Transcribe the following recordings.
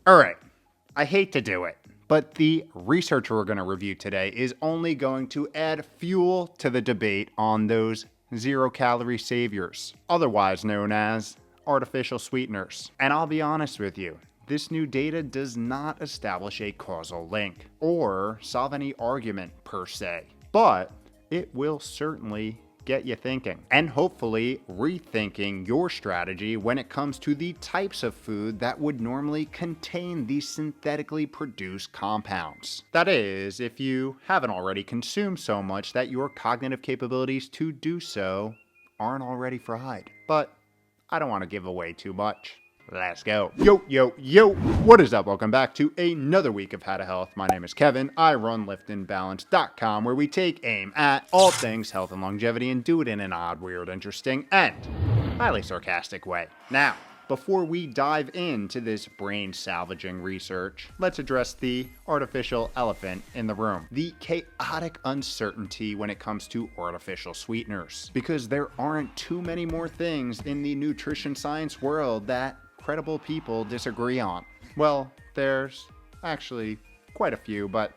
Alright, I hate to do it, but the research we're going to review today is only going to add fuel to the debate on those zero-calorie saviors, otherwise known as artificial sweeteners. And I'll be honest with you, this new data does not establish a causal link or solve any argument per se, but it will certainly get you thinking and hopefully rethinking your strategy when it comes to the types of food that would normally contain these synthetically produced compounds. That is, if you haven't already consumed so much that your cognitive capabilities to do so aren't already fried. But I don't want to give away too much. Let's go. Yo, yo, yo. What is up? Welcome back to another week of How to Health. My name is Kevin. I run liftandbalance.com, where we take aim at all things health and longevity and do it in an odd, weird, interesting, and highly sarcastic way. Now, before we dive into this brain salvaging research, let's address the artificial elephant in the room. The chaotic uncertainty when it comes to artificial sweeteners. Because there aren't too many more things in the nutrition science world that credible people disagree on. Well, there's actually quite a few, but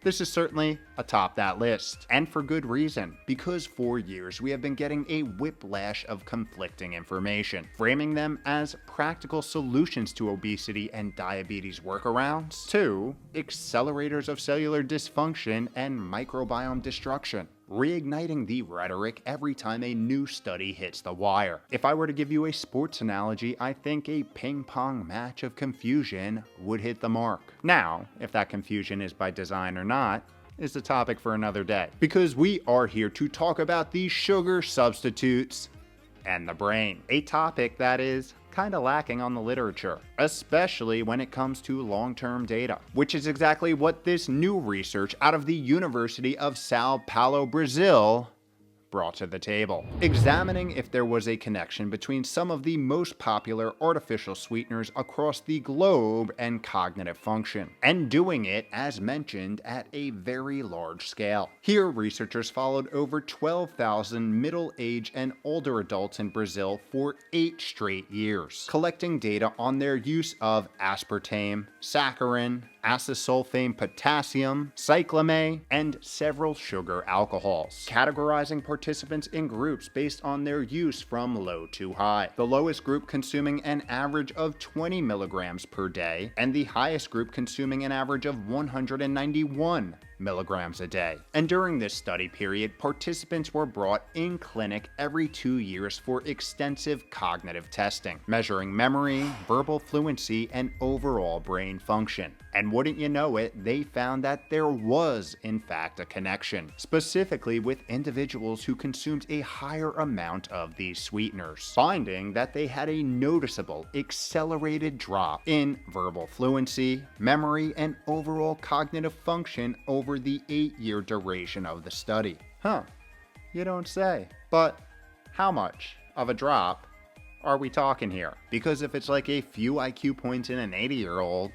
this is certainly atop that list. And for good reason, because for years we have been getting a whiplash of conflicting information, framing them as practical solutions to obesity and diabetes workarounds, to accelerators of cellular dysfunction and microbiome destruction, reigniting the rhetoric every time a new study hits the wire. If I were to give you a sports analogy, I think a ping-pong match of confusion would hit the mark. Now, if that confusion is by design or not, is the topic for another day. Because we are here to talk about the sugar substitutes and the brain. A topic that is kind of lacking on the literature, especially when it comes to long-term data, which is exactly what this new research out of the University of Sao Paulo, Brazil, brought to the table, examining if there was a connection between some of the most popular artificial sweeteners across the globe and cognitive function, and doing it, as mentioned, at a very large scale. Here, researchers followed over 12,000 middle-aged and older adults in Brazil for 8 straight years, collecting data on their use of aspartame, saccharin, acesulfame potassium, cyclame, and several sugar alcohols, categorizing participants in groups based on their use from low to high. The lowest group consuming an average of 20 milligrams per day, and the highest group consuming an average of 191 milligrams a day. And during this study period, participants were brought in clinic every 2 years for extensive cognitive testing, measuring memory, verbal fluency, and overall brain function. And wouldn't you know it, they found that there was, in fact, a connection, specifically with individuals who consumed a higher amount of these sweeteners, finding that they had a noticeable, accelerated drop in verbal fluency, memory, and overall cognitive function over the 8-year duration of the study. Huh, you don't say. But how much of a drop are we talking here? Because if it's like a few IQ points in an 80-year-old,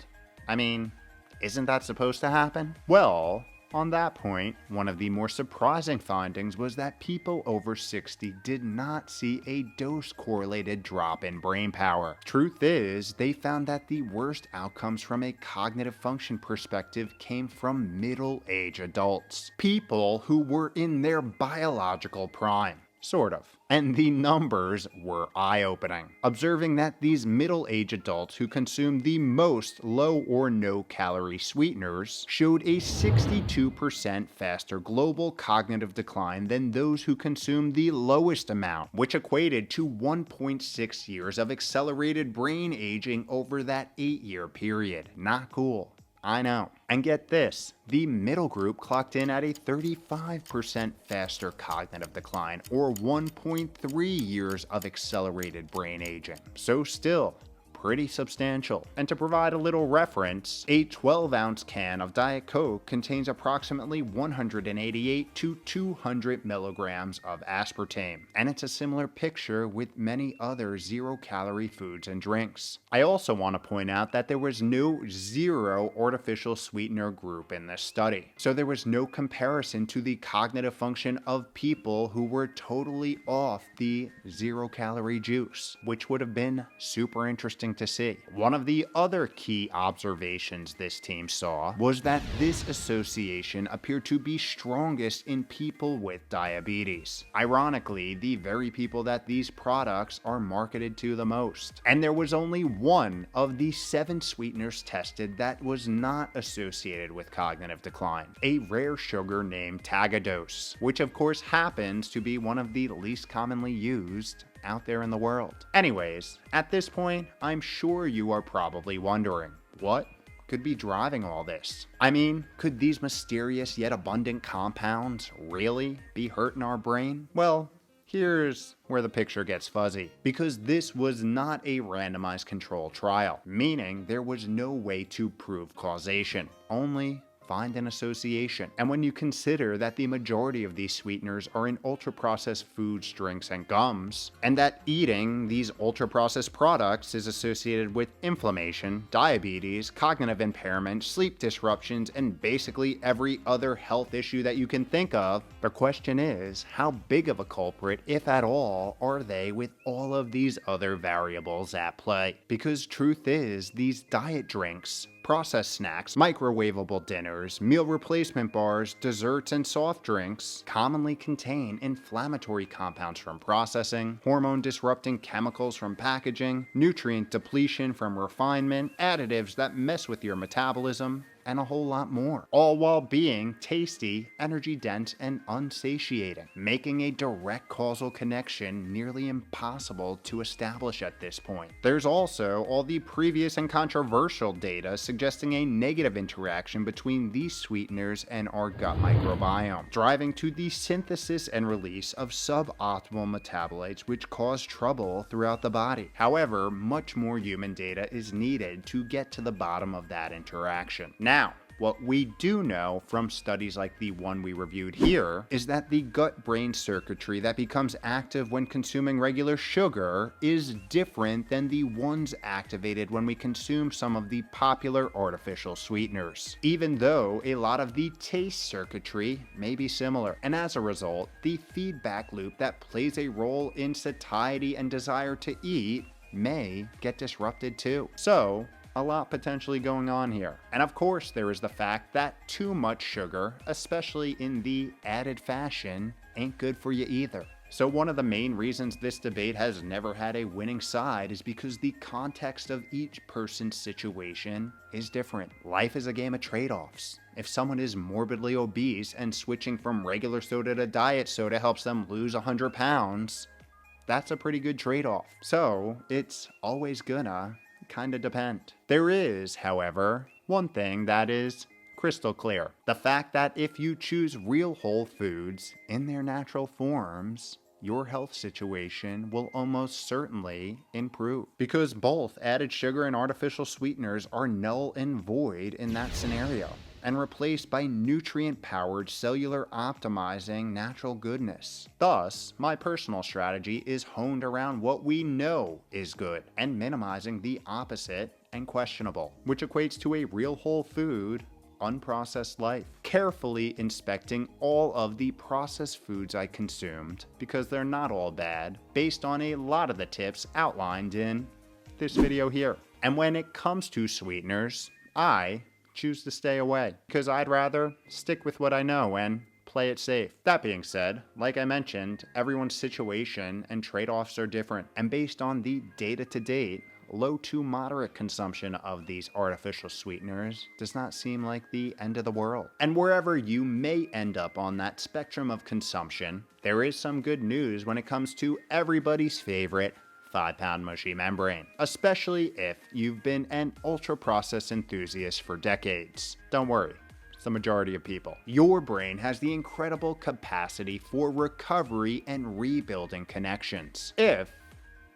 I mean, isn't that supposed to happen? Well, on that point, one of the more surprising findings was that people over 60 did not see a dose-correlated drop in brain power. Truth is, they found that the worst outcomes from a cognitive function perspective came from middle-aged adults, people who were in their biological prime. Sort of. And the numbers were eye-opening, observing that these middle-aged adults who consumed the most low or no calorie sweeteners showed a 62% faster global cognitive decline than those who consumed the lowest amount, which equated to 1.6 years of accelerated brain aging over that 8-year period. Not cool. I know. And get this, the middle group clocked in at a 35% faster cognitive decline, or 1.3 years of accelerated brain aging. So still, pretty substantial. And to provide a little reference, a 12-ounce can of Diet Coke contains approximately 188 to 200 milligrams of aspartame, and it's a similar picture with many other zero-calorie foods and drinks. I also want to point out that there was no zero artificial sweetener group in this study, so there was no comparison to the cognitive function of people who were totally off the zero-calorie juice, which would have been super interesting interesting to see. One of the other key observations this team saw was that this association appeared to be strongest in people with diabetes. Ironically, the very people that these products are marketed to the most. And there was only one of the 7 sweeteners tested that was not associated with cognitive decline, a rare sugar named tagadose, which of course happens to be one of the least commonly used out there in the world. Anyways, at this point, I'm sure you are probably wondering, what could be driving all this? I mean, could these mysterious yet abundant compounds really be hurting our brain? Well, here's where the picture gets fuzzy, because this was not a randomized control trial, meaning there was no way to prove causation, only find an association. And when you consider that the majority of these sweeteners are in ultra-processed foods, drinks, and gums, and that eating these ultra-processed products is associated with inflammation, diabetes, cognitive impairment, sleep disruptions, and basically every other health issue that you can think of, the question is, how big of a culprit, if at all, are they with all of these other variables at play? Because truth is, these diet drinks, processed snacks, microwavable dinners, meal replacement bars, desserts, and soft drinks commonly contain inflammatory compounds from processing, hormone-disrupting chemicals from packaging, nutrient depletion from refinement, additives that mess with your metabolism, and a whole lot more, all while being tasty, energy-dense, and unsatiating, making a direct causal connection nearly impossible to establish at this point. There's also all the previous and controversial data suggesting a negative interaction between these sweeteners and our gut microbiome, driving to the synthesis and release of suboptimal metabolites which cause trouble throughout the body. However, much more human data is needed to get to the bottom of that interaction. Now, what we do know from studies like the one we reviewed here is that the gut-brain circuitry that becomes active when consuming regular sugar is different than the ones activated when we consume some of the popular artificial sweeteners, even though a lot of the taste circuitry may be similar. And as a result, the feedback loop that plays a role in satiety and desire to eat may get disrupted too. So, a lot potentially going on here. And of course, there is the fact that too much sugar, especially in the added fashion, ain't good for you either. So one of the main reasons this debate has never had a winning side is because the context of each person's situation is different. Life is a game of trade-offs. If someone is morbidly obese and switching from regular soda to diet soda helps them lose 100 pounds, that's a pretty good trade-off. So it's always gonna kinda depend. There is, however, one thing that is crystal clear. The fact that if you choose real whole foods in their natural forms, your health situation will almost certainly improve. Because both added sugar and artificial sweeteners are null and void in that scenario, and replaced by nutrient-powered, cellular optimizing natural goodness. Thus, my personal strategy is honed around what we know is good, and minimizing the opposite and questionable, which equates to a real whole food, unprocessed life. Carefully inspecting all of the processed foods I consumed, because they're not all bad, based on a lot of the tips outlined in this video here. And when it comes to sweeteners, I choose to stay away, because I'd rather stick with what I know and play it safe. That being said, like I mentioned, everyone's situation and trade-offs are different, and based on the data to date, low to moderate consumption of these artificial sweeteners does not seem like the end of the world. And wherever you may end up on that spectrum of consumption, there is some good news when it comes to everybody's favorite 5-pound mushy membrane, especially if you've been an ultra-processed enthusiast for decades. Don't worry, it's the majority of people. Your brain has the incredible capacity for recovery and rebuilding connections, if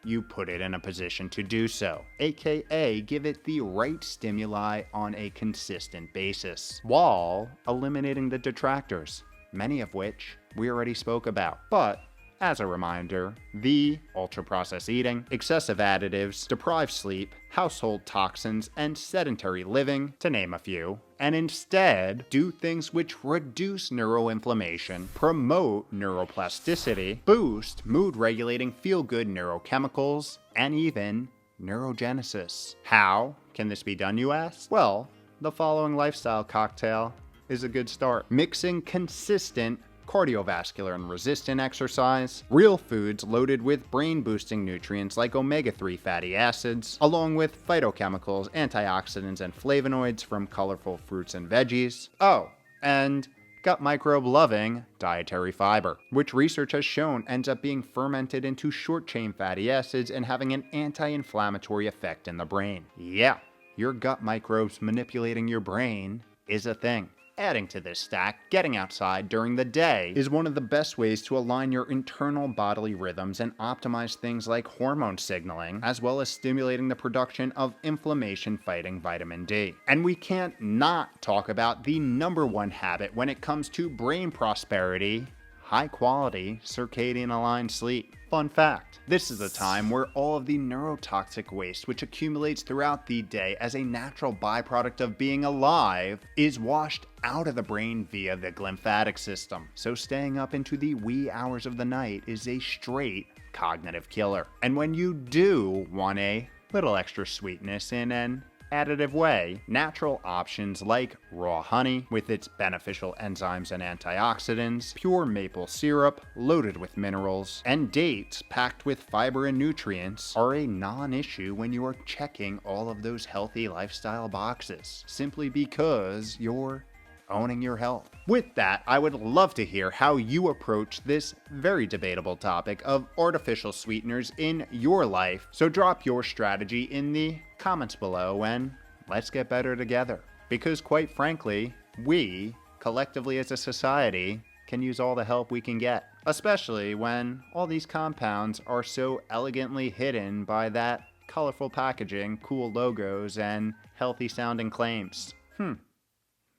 you put it in a position to do so, aka give it the right stimuli on a consistent basis, while eliminating the detractors, many of which we already spoke about. But as a reminder, the ultra-processed eating, excessive additives, deprived sleep, household toxins, and sedentary living, to name a few, and instead do things which reduce neuroinflammation, promote neuroplasticity, boost mood-regulating feel-good neurochemicals, and even neurogenesis. How can this be done, you ask? Well, the following lifestyle cocktail is a good start. Mixing consistent cardiovascular and resistant exercise, real foods loaded with brain-boosting nutrients like omega-3 fatty acids, along with phytochemicals, antioxidants, and flavonoids from colorful fruits and veggies. Oh, and gut microbe-loving dietary fiber, which research has shown ends up being fermented into short-chain fatty acids and having an anti-inflammatory effect in the brain. Yeah, your gut microbes manipulating your brain is a thing. Adding to this stack, getting outside during the day is one of the best ways to align your internal bodily rhythms and optimize things like hormone signaling, as well as stimulating the production of inflammation-fighting vitamin D. And we can't not talk about the number one habit when it comes to brain prosperity: high-quality circadian aligned sleep. Fun fact, this is a time where all of the neurotoxic waste which accumulates throughout the day as a natural byproduct of being alive is washed out of the brain via the glymphatic system. So staying up into the wee hours of the night is a straight cognitive killer. And when you do want a little extra sweetness in an additive way, natural options like raw honey with its beneficial enzymes and antioxidants, pure maple syrup loaded with minerals, and dates packed with fiber and nutrients are a non-issue when you are checking all of those healthy lifestyle boxes, simply because you're owning your health. With that, I would love to hear how you approach this very debatable topic of artificial sweeteners in your life. So drop your strategy in the comments below and let's get better together. Because quite frankly, we, collectively as a society, can use all the help we can get. Especially when all these compounds are so elegantly hidden by that colorful packaging, cool logos, and healthy sounding claims.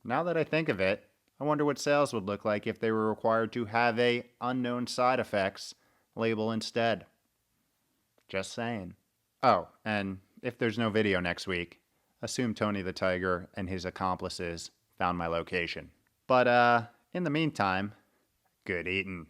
Now that I think of it, I wonder what sales would look like if they were required to have a unknown side effects label instead. Just saying. Oh, and if there's no video next week, assume Tony the Tiger and his accomplices found my location. But in the meantime, good eating.